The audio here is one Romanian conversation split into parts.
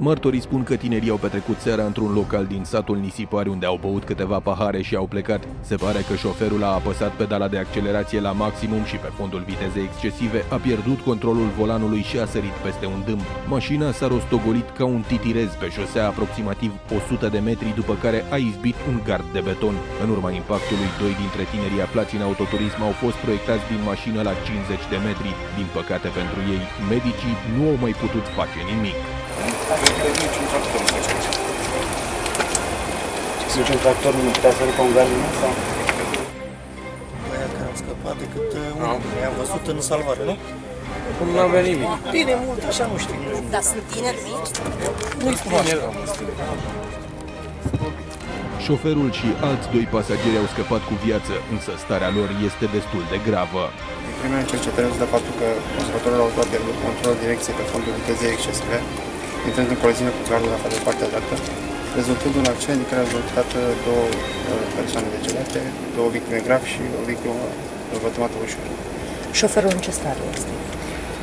Martorii spun că tinerii au petrecut seara într-un local din satul Nisipari, unde au băut câteva pahare și au plecat. Se pare că șoferul a apăsat pedala de accelerație la maximum și, pe fondul vitezei excesive, a pierdut controlul volanului și a sărit peste un dâmb. Mașina s-a rostogolit ca un titirez pe șosea aproximativ 100 de metri, după care a izbit un gard de beton. În urma impactului, doi dintre tinerii aflați în autoturism au fost proiectați din mașină la 50 de metri. Din păcate pentru ei, medicii nu au mai putut face nimic. Niciun tractor nu face așa. Niciun tractor nu putea să ducă un gazină sau? Aia care au scăpat decât unul. I-am văzut în salvare, nu? Cum n-a venit nimic. Bine, mult, așa nu știu. Dar sunt tineri mici? Nu-i cunoaște. Șoferul și alți doi pasageri au scăpat cu viață, însă starea lor este destul de gravă. Primele cercetări au zis de faptul că conducătorul auto a pierdut controlul direcției pe fondul vitezei excesive, intrând în coliziune cu gardul de față de partea dreaptă, rezultând un accident din care au rezultat două persoane decedate, două victime grav și o victimă vătămată ușor. Șoferul în ce stare este?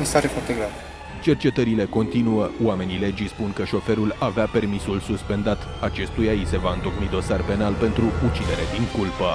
În stare foarte gravă. Cercetările continuă. Oamenii legii spun că șoferul avea permisul suspendat. Acestuia îi se va întocmi dosar penal pentru ucidere din culpă.